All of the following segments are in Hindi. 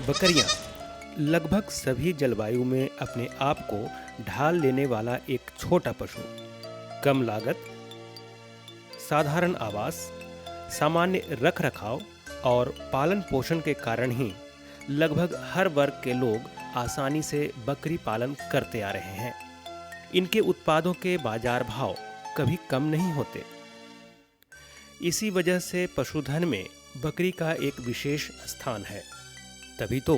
बकरियां लगभग सभी जलवायु में अपने आप को ढाल लेने वाला एक छोटा पशु। कम लागत, साधारण आवास, सामान्य रखरखाव और पालन पोषण के कारण ही लगभग हर वर्ग के लोग आसानी से बकरी पालन करते आ रहे हैं। इनके उत्पादों के बाजार भाव कभी कम नहीं होते। इसी वजह से पशुधन में बकरी का एक विशेष स्थान है। तभी तो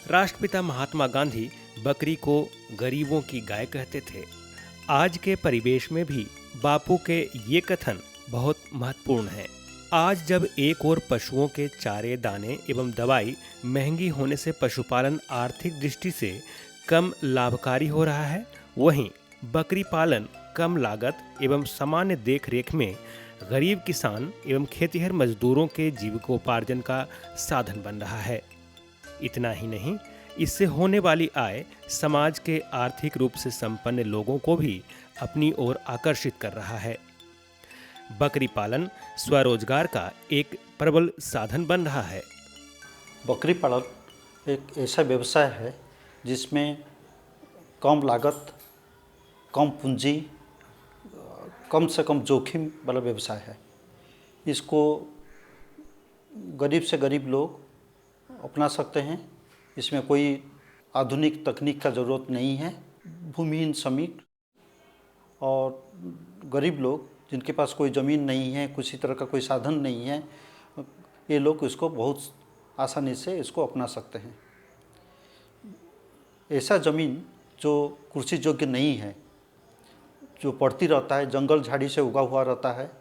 राष्ट्रपिता महात्मा गांधी बकरी को गरीबों की गाय कहते थे। आज के परिवेश में भी बापू के ये कथन बहुत महत्वपूर्ण है। आज जब एक ओर पशुओं के चारे, दाने एवं दवाई महंगी होने से पशुपालन आर्थिक दृष्टि से कम लाभकारी हो रहा है, वहीं बकरी पालन कम लागत एवं सामान्य देखरेख में गरीब किसान एवं खेतिहर मजदूरों के जीविकोपार्जन का साधन बन रहा है। इतना ही नहीं, इससे होने वाली आय समाज के आर्थिक रूप से संपन्न लोगों को भी अपनी ओर आकर्षित कर रहा है। बकरी पालन स्वरोजगार का एक प्रबल साधन बन रहा है। बकरी पालन एक ऐसा व्यवसाय है जिसमें कम लागत, कम पूंजी, कम से कम जोखिम वाला व्यवसाय है। इसको गरीब से गरीब लोग अपना सकते हैं। इसमें कोई आधुनिक तकनीक का ज़रूरत नहीं है। भूमिहीन श्रमिक और गरीब लोग जिनके पास कोई ज़मीन नहीं है, किसी तरह का कोई साधन नहीं है, ये लोग इसको बहुत आसानी से इसको अपना सकते हैं। ऐसा ज़मीन जो कृषि योग्य नहीं है, जो पड़ती रहता है, जंगल झाड़ी से उगा हुआ रहता है,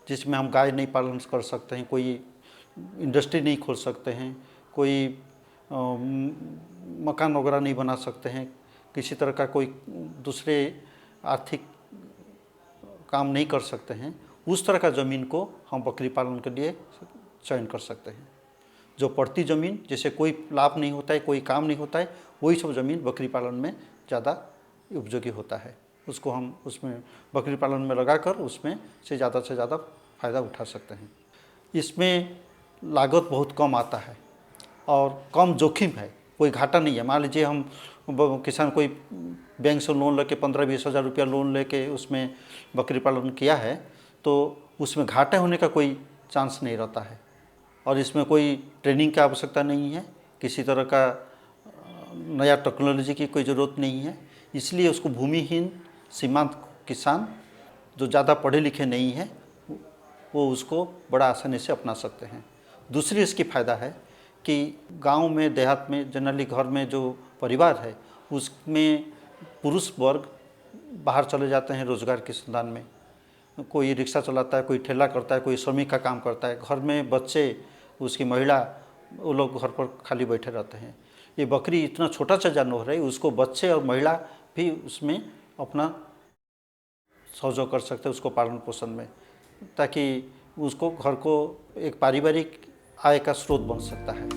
जिसमें हम गाय नहीं पालन कर सकते हैं, कोई इंडस्ट्री नहीं खोल सकते हैं, कोई मकान वगैरह नहीं बना सकते हैं, किसी तरह का कोई दूसरे आर्थिक काम नहीं कर सकते हैं, उस तरह का ज़मीन को हम बकरी पालन के लिए चयन कर सकते हैं। जो पड़ती ज़मीन, जैसे कोई लाभ नहीं होता है, कोई काम नहीं होता है, वही सब ज़मीन बकरी पालन में ज़्यादा उपयोगी होता है। उसको हम उसमें बकरी पालन में लगाकर उसमें से ज़्यादा फ़ायदा उठा सकते हैं। इसमें लागत बहुत कम आता है और कम जोखिम है, कोई घाटा नहीं है। मान लीजिए हम किसान कोई बैंक से लोन लेके 15-20 हज़ार रुपया लोन लेके उसमें बकरी पालन किया है, तो उसमें घाटा होने का कोई चांस नहीं रहता है। और इसमें कोई ट्रेनिंग की आवश्यकता नहीं है, किसी तरह का नया टेक्नोलॉजी की कोई ज़रूरत नहीं है। इसलिए उसको भूमिहीन सीमांत किसान जो ज़्यादा पढ़े लिखे नहीं हैं, वो उसको बड़ा आसानी से अपना सकते हैं। दूसरी इसकी फ़ायदा है कि गांव में, देहात में जनरली घर में जो परिवार है, उसमें पुरुष वर्ग बाहर चले जाते हैं रोज़गार के संधान में। कोई रिक्शा चलाता है, कोई ठेला करता है, कोई श्रमिक का काम करता है। घर में बच्चे, उसकी महिला, वो लोग घर पर खाली बैठे रहते हैं। ये बकरी इतना छोटा सा जानवर है, उसको बच्चे और महिला भी उसमें अपना सहयोग कर सकते हैं उसको पालन पोषण में, ताकि उसको घर को एक पारिवारिक आय का स्रोत बन सकता है।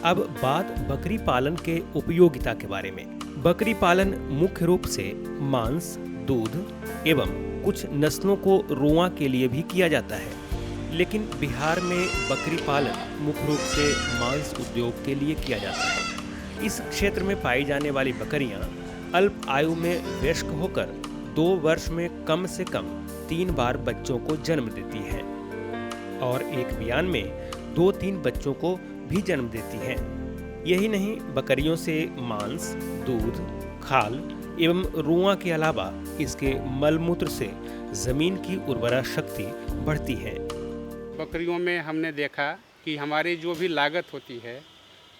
अब बात बकरी पालन के उपयोगिता के बारे में। बकरी पालन मुख्य रूप से मांस, दूध एवं कुछ नस्लों को रोआं के लिए भी किया जाता है। लेकिन बिहार में बकरी पालन मुख्य रूप से मांस उद्योग के लिए किया जाता है। इस क्षेत्र में पाई जाने वाली बकरियां अल्प आयु में वयस्क होकर 2 वर्ष में कम से कम 3 बार बच्चों को जन्म देती हैं और एक बयान में 2-3 बच्चों को भी जन्म देती हैं। यही नहीं, बकरियों से मांस, दूध, खाल एवं रुआं के अलावा इसके मलमूत्र से जमीन की उर्वरा शक्ति बढ़ती है। बकरियों में हमने देखा कि हमारी जो भी लागत होती है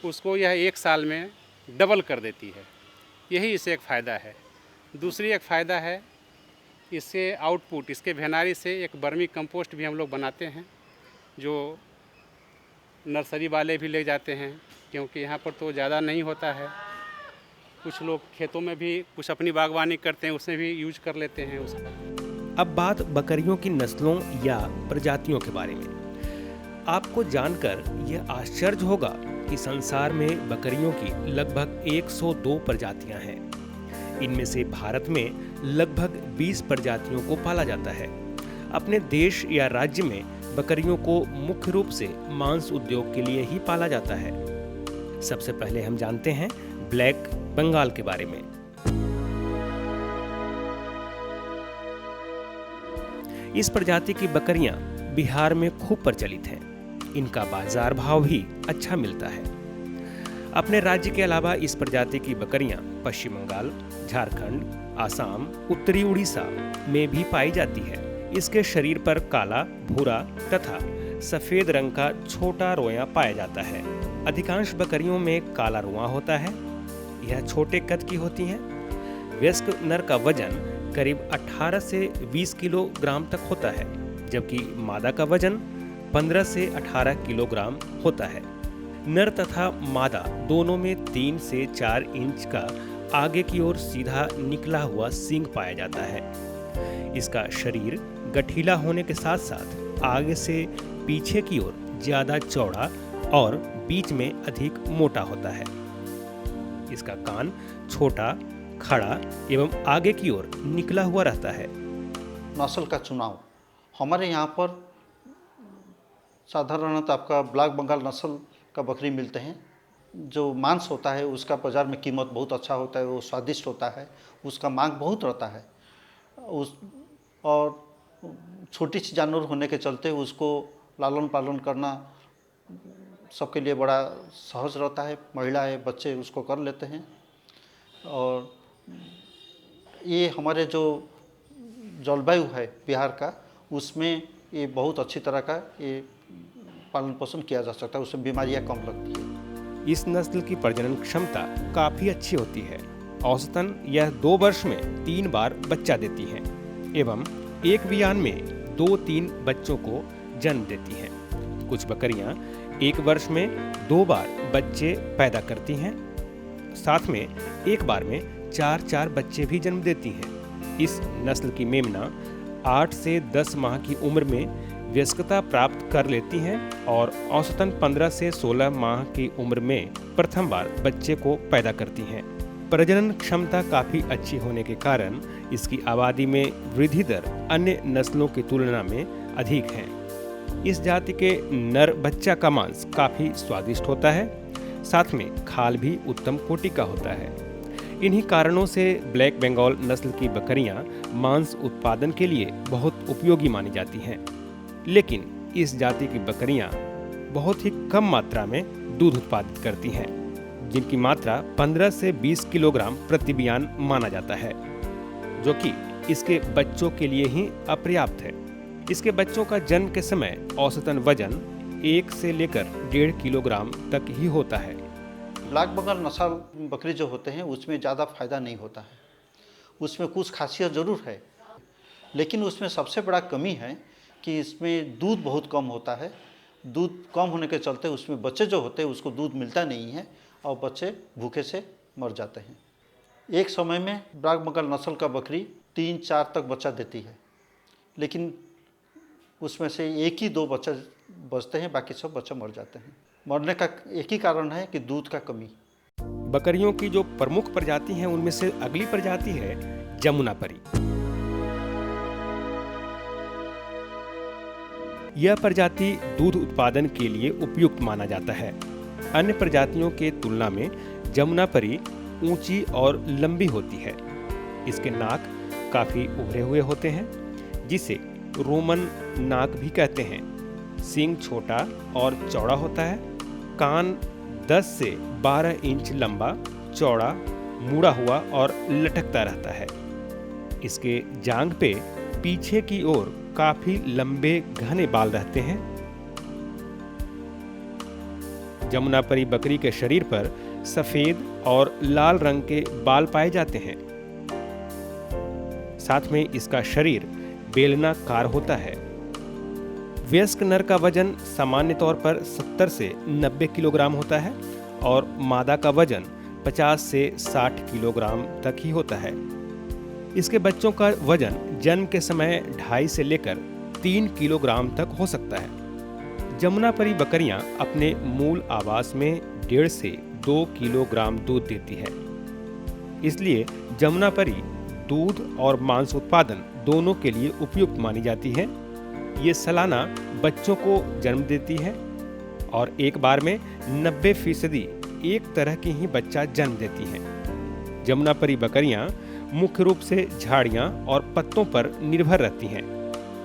उसको यह 1 साल में डबल कर देती है। यही इससे एक फ़ायदा है। दूसरी एक फ़ायदा है, इससे आउटपुट, इसके भेनारी से एक वर्मी कंपोस्ट भी हम लोग बनाते हैं, जो नर्सरी वाले भी ले जाते हैं, क्योंकि यहाँ पर तो ज़्यादा नहीं होता है। कुछ लोग खेतों में भी कुछ अपनी बागवानी करते हैं, उसमें भी यूज कर लेते हैं उसका। अब बात बकरियों की नस्लों या प्रजातियों के बारे में। आपको जानकर यह आश्चर्य होगा कि संसार में बकरियों की लगभग 102 प्रजातियां हैं। इनमें से भारत में लगभग 20 प्रजातियों को पाला जाता है। अपने देश या राज्य में बकरियों को मुख्य रूप से मांस उद्योग के लिए ही पाला जाता है। सबसे पहले हम जानते हैं ब्लैक बंगाल के बारे में। इस प्रजाति की बकरियां बिहार में खूब प्रचलित हैं। इनका बाजार भाव भी अच्छा मिलता है। अपने राज्य के अलावा इस प्रजाति की बकरियां पश्चिम बंगाल, झारखंड, आसाम, उत्तरी उड़ीसा में भी पाई जाती है। इसके शरीर पर काला, भूरा तथा सफेद रंग का छोटा रोंया पाया जाता है। अधिकांश बकरियों में काला रुआं होता है। यह छोटे कद की होती हैं। वयस्क नर का वजन करीब 18 से 20 किलोग्राम तक होता है, जबकि मादा का वजन 15 से 18 किलोग्राम होता है। नर तथा मादा दोनों में 3 से 4 इंच का आगे की ओर सीधा निकला हुआ सींग पाया जाता है। इसका शरीर गठीला होने के साथ साथ आगे से पीछे की ओर ज्यादा चौड़ा और बीच में अधिक मोटा होता है। इसका कान छोटा, खड़ा एवं आगे की ओर निकला हुआ रहता है। नस्ल का चुनाव हमारे यहाँ पर साधारणतः आपका ब्लैक बंगाल नस्ल का बकरी मिलते हैं। जो मांस होता है उसका बाज़ार में कीमत बहुत अच्छा होता है, वो स्वादिष्ट होता है, उसका मांग बहुत रहता है। और छोटी सी जानवर होने के चलते उसको लालन पालन करना सबके लिए बड़ा सहज रहता है। महिलाएं, बच्चे उसको कर लेते हैं। और ये हमारे जो जलवायु है बिहार का, उसमें ये बहुत अच्छी तरह का ये पालन पोषण किया जा सकता है, उसमें बीमारियां कम लगती है। इस नस्ल की प्रजनन क्षमता काफी अच्छी होती है। औसतन यह 2 वर्ष में 3 बार बच्चा देती हैं एवं एक बियान में 2-3 बच्चों को जन्म देती हैं। कुछ बकरियां 1 वर्ष में 2 बार बच्चे पैदा करती हैं। साथ में एक बार में 4-4 बच्चे भी जन्म देती हैं। इस नस्ल की मेमना 8 से 10 माह की उम्र में वयस्कता प्राप्त कर लेती हैं और औसतन 15 से 16 माह की उम्र में प्रथम बार बच्चे को पैदा करती हैं। प्रजनन क्षमता काफी अच्छी होने के कारण इसकी आबादी में वृद्धि दर अन्य नस्लों की तुलना में अधिक है। इस जाति के नर बच्चा का मांस काफी स्वादिष्ट होता है। साथ में खाल भी उत्तम कोटि का होता है। इन्हीं कारणों से ब्लैक बंगाल नस्ल की बकरियां मांस उत्पादन के लिए बहुत उपयोगी मानी जाती हैं। लेकिन इस जाति की बकरियां बहुत ही कम मात्रा में दूध उत्पादित करती हैं, जिनकी मात्रा 15 से 20 किलोग्राम प्रति बियान माना जाता है, जो कि इसके बच्चों के लिए ही अपर्याप्त है। इसके बच्चों का जन्म के समय औसतन वजन 1 से लेकर 1.5 किलोग्राम तक ही होता है। ब्लैक बंगाल नस्ल बकरी जो होते हैं उसमें ज़्यादा फायदा नहीं होता है। उसमें कुछ खासियत ज़रूर है, लेकिन उसमें सबसे बड़ा कमी है कि इसमें दूध बहुत कम होता है। दूध कम होने के चलते उसमें बच्चे जो होते हैं उसको दूध मिलता नहीं है और बच्चे भूखे से मर जाते हैं। एक समय में ब्लैक बंगाल नस्ल का बकरी 3-4 तक बच्चा देती है, लेकिन उसमें से 1 ही 2 बच्चे बचते हैं, बाकी सब बच्चे मर जाते हैं। मरने का एक ही कारण है कि दूध का कमी। बकरियों की जो प्रमुख प्रजाति हैं उनमें से अगली प्रजाति है जमुनापरी। यह प्रजाति दूध उत्पादन के लिए उपयुक्त माना जाता है। अन्य प्रजातियों के तुलना में जमुनापरी ऊंची और लंबी होती है। इसके नाक काफी उभरे हुए होते हैं, जिसे रोमन नाक भी कहते हैं। सींग छोटा और चौड़ा होता है। कान 10 से 12 इंच लंबा, चौड़ा, मुड़ा हुआ और लटकता रहता है। इसके जांघ पे पीछे की ओर काफी लंबे घने बाल रहते हैं। जमुनापरी बकरी के शरीर पर सफेद और लाल रंग के बाल पाए जाते हैं। साथ में इसका शरीर बेलनाकार होता है। वयस्क नर का वजन सामान्य तौर पर 70 से 90 किलोग्राम होता है और मादा का वजन 50 से 60 किलोग्राम तक ही होता है। इसके बच्चों का वजन जन्म के समय 2.5 से लेकर 3 किलोग्राम तक हो सकता है। जमुनापरी बकरियां अपने मूल आवास में 1.5 से 2 किलोग्राम दूध देती है। इसलिए जमुनापरी दूध और मांस उत्पादन दोनों के लिए उपयुक्त मानी जाती है। ये सालाना बच्चों को जन्म देती है और एक बार में 90% एक तरह की ही बच्चा जन्म देती हैं। जमुनापरी बकरियां मुख्य रूप से झाड़ियां और पत्तों पर निर्भर रहती हैं।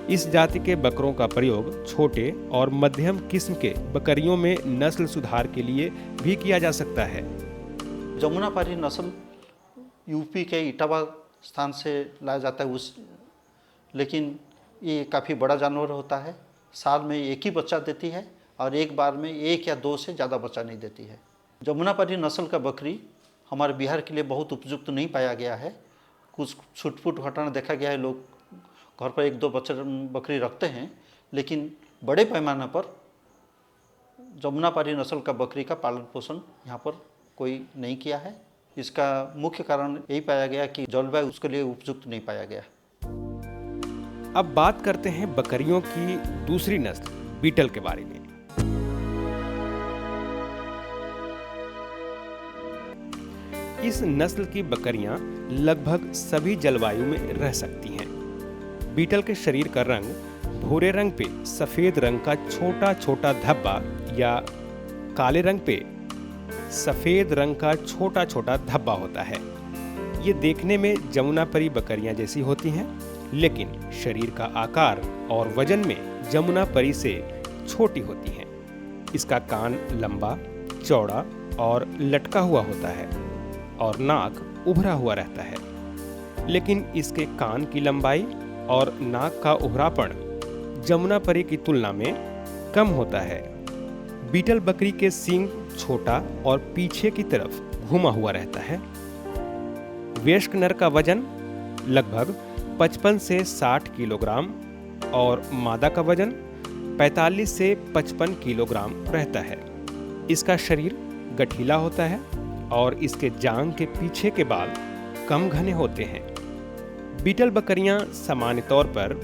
इस जाति के बकरों का प्रयोग छोटे और मध्यम किस्म के बकरियों में नस्ल सुधार के लिए भी किया जा सकता है। जमुनापारी नस्ल यूपी के इटावा स्थान से लाया जाता है लेकिन ये काफ़ी बड़ा जानवर होता है। साल में एक ही बच्चा देती है और एक बार में 1 या 2 से ज़्यादा बच्चा नहीं देती है। जमुनापारी नस्ल का बकरी हमारे बिहार के लिए बहुत उपयुक्त नहीं पाया गया है। कुछ छूट-फूट घटना देखा गया है, लोग घर पर 1-2 बकरी रखते हैं, लेकिन बड़े पैमाने पर जमुनापारी नस्ल का बकरी का पालन पोषण यहाँ पर कोई नहीं किया है। इसका मुख्य कारण यही पाया गया कि जलवायु उसके लिए उपयुक्त नहीं पाया गया। अब बात करते हैं बकरियों की दूसरी नस्ल बीटल के बारे में। इस नस्ल की बकरियां लगभग सभी जलवायु में रह सकती हैं। बीटल के शरीर का रंग भूरे रंग पे सफेद रंग का छोटा छोटा धब्बा या काले रंग पे सफेद रंग का छोटा छोटा धब्बा होता है। ये देखने में जमुनापरी बकरियां जैसी होती हैं, लेकिन शरीर का आकार और वजन में जमुनापरी से छोटी होती हैं। इसका कान लंबा, चौड़ा और लटका हुआ होता है और नाक उभरा हुआ रहता है, लेकिन इसके कान की लंबाई और नाक का उभरापन जमुनापरी की तुलना में कम होता है। बीटल बकरी के सींग छोटा और पीछे की तरफ घुमा हुआ रहता है। वयस्क नर का वजन लगभग 55 से 60 किलोग्राम और मादा का वजन 45 से 55 किलोग्राम रहता है। इसका शरीर गठीला होता है और इसके जांघ के पीछे के बाल कम घने होते हैं। बीटल बकरियां सामान्य तौर पर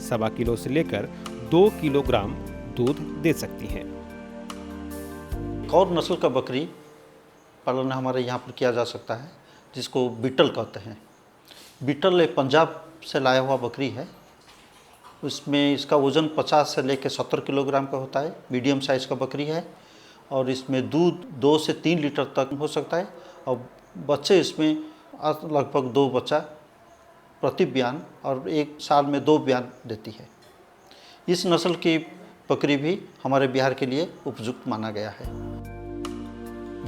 1.25 किलो से लेकर 2 किलोग्राम दूध दे सकती हैं। एक और नस्ल का बकरी पालन हमारे यहाँ पर किया जा सकता है, जिसको बीटल कहते हैं। बीटल एक पंजाब से लाया हुआ बकरी है। उसमें इसका वज़न 50 से लेकर 70 किलोग्राम का होता है। मीडियम साइज़ का बकरी है और इसमें दूध 2 से 3 लीटर तक हो सकता है और बच्चे इसमें लगभग 2 बच्चा प्रति ब्यान और 1 साल में 2 ब्यान देती है। इस नस्ल की बकरी भी हमारे बिहार के लिए उपयुक्त माना गया है।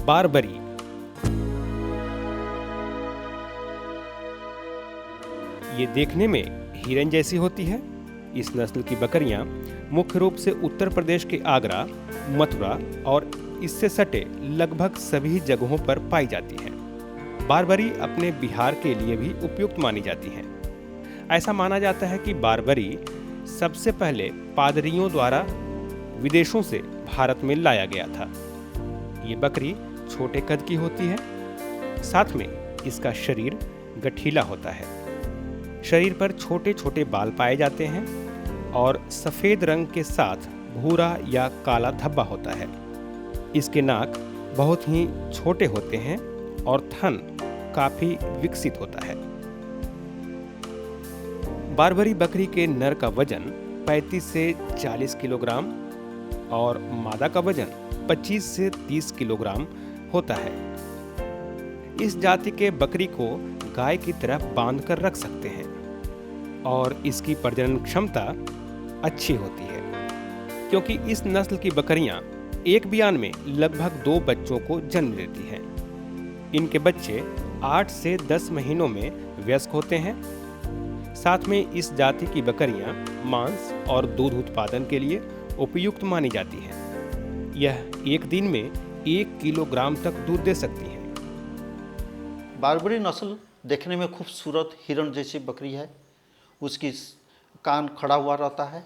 बारबरी ये देखने में हिरन जैसी होती है। इस नस्ल की बकरियां मुख्य रूप से उत्तर प्रदेश के आगरा, मथुरा और इससे सटे लगभग सभी जगहों पर पाई जाती हैं। बारबरी अपने बिहार के लिए भी उपयुक्त मानी जाती हैं। ऐसा माना जाता है कि बारबरी सबसे पहले पादरियों द्वारा विदेशों से भारत में लाया गया था। ये बकरी छोटे कद की होती है, साथ में इसका शरीर गठीला होता है। शरीर पर छोटे छोटे बाल पाए जाते हैं और सफ़ेद रंग के साथ भूरा या काला धब्बा होता है। इसके नाक बहुत ही छोटे होते हैं और थन काफ़ी विकसित होता है। बारबरी बकरी के नर का वजन 35 से 40 किलोग्राम और मादा का वजन 25 से 30 किलोग्राम होता है। इस जाति के बकरी को गाय की तरह बांध कर रख सकते हैं और इसकी प्रजनन क्षमता अच्छी होती है, क्योंकि इस नस्ल की बकरियां एक बियान में लगभग 2 बच्चों को जन्म देती हैं। इनके बच्चे 8 से 10 महीनों में वयस्क होते हैं। साथ में इस जाति की बकरियां मांस और दूध उत्पादन के लिए उपयुक्त मानी जाती हैं। यह एक दिन में 1 किलोग्राम तक दूध दे सकती हैं। बारबरी नस्ल देखने में खूबसूरत हिरण जैसी बकरी है। उसकी कान खड़ा हुआ रहता है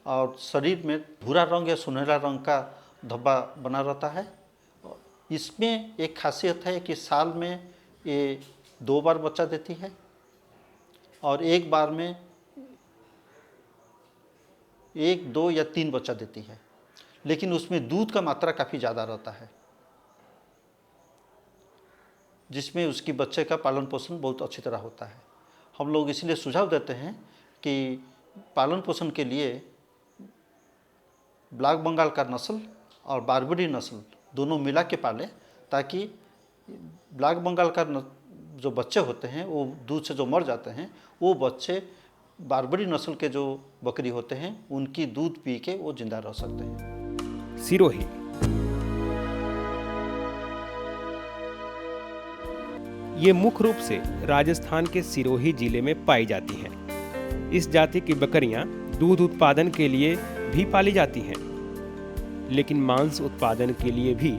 और शरीर में भूरा रंग या सुनहरा रंग का धब्बा बना रहता है। इसमें एक खासियत है कि साल में ये 2 बार बच्चा देती है और एक बार में 1, 2 या 3 बच्चा देती है, लेकिन उसमें दूध का मात्रा काफ़ी ज़्यादा रहता है, जिसमें उसकी बच्चे का पालन पोषण बहुत अच्छी तरह होता है। हम लोग इसलिए सुझाव देते हैं कि पालन पोषण के लिए ब्लैक बंगाल का नस्ल और बारबरी नस्ल दोनों मिला के पालें, ताकि ब्लैक बंगाल का जो बच्चे होते हैं वो दूध से जो मर जाते हैं, वो बच्चे बारबरी नस्ल के जो बकरी होते हैं उनकी दूध पी के वो जिंदा रह सकते हैं। सिरोही ये मुख्य रूप से राजस्थान के सिरोही जिले में पाई जाती हैं। इस जाति की बकरियां दूध उत्पादन के लिए भी पाली जाती हैं, लेकिन मांस उत्पादन के लिए भी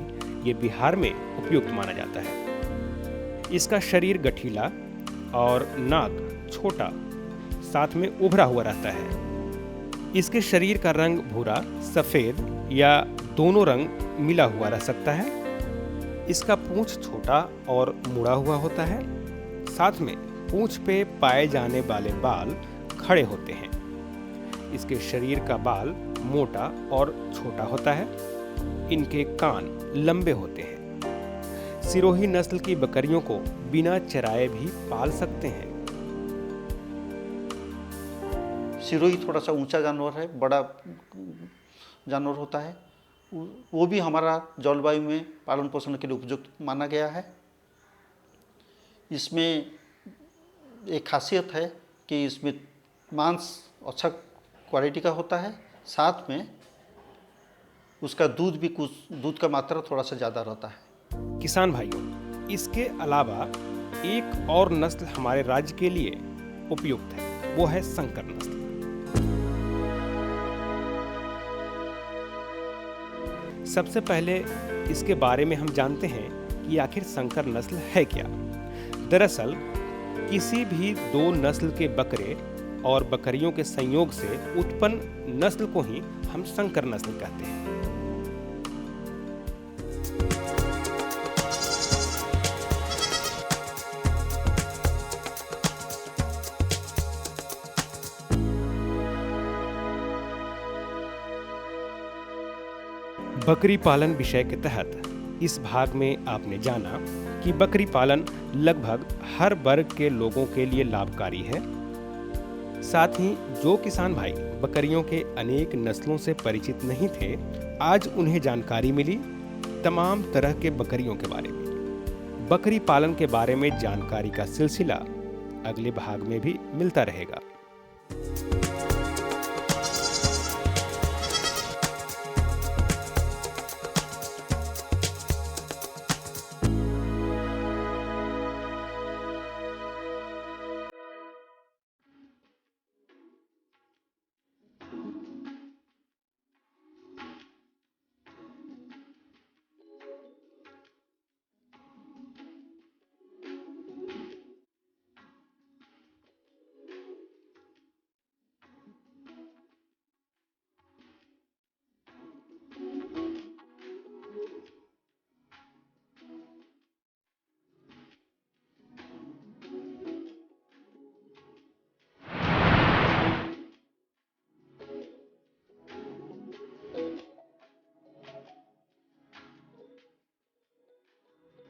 ये बिहार में उपयुक्त माना जाता है। इसका शरीर गठीला और नाक छोटा, साथ में उभरा हुआ रहता है। इसके शरीर का रंग भूरा, सफेद या दोनों रंग मिला हुआ रह सकता है। इसका पूंछ छोटा और मुड़ा हुआ होता है। साथ में पूंछ पे पाए जाने वाले बाल खड़े होते हैं। इसके शरीर का बाल मोटा और छोटा होता है। इनके कान लंबे होते हैं। सिरोही नस्ल की बकरियों को बिना चराए भी पाल सकते हैं। सिरोही थोड़ा सा ऊंचा जानवर है, बड़ा जानवर होता है। वो भी हमारा जलवायु में पालन पोषण के लिए उपयुक्त माना गया है। इसमें एक खासियत है कि इसमें मांस अच्छा क्वालिटी का होता है, साथ में उसका दूध का मात्रा थोड़ा सा ज़्यादा रहता है। किसान भाइयों, इसके अलावा एक और नस्ल हमारे राज्य के लिए उपयुक्त है, वो है संकर नस्ल। सबसे पहले इसके बारे में हम जानते हैं कि आखिर संकर नस्ल है क्या। दरअसल किसी भी दो नस्ल के बकरे और बकरियों के संयोग से उत्पन्न नस्ल को ही हम संकर नस्ल कहते हैं। बकरी पालन विषय के तहत इस भाग में आपने जाना कि बकरी पालन लगभग हर वर्ग के लोगों के लिए लाभकारी है। साथ ही जो किसान भाई बकरियों के अनेक नस्लों से परिचित नहीं थे, आज उन्हें जानकारी मिली तमाम तरह के बकरियों के बारे में। बकरी पालन के बारे में जानकारी का सिलसिला अगले भाग में भी मिलता रहेगा।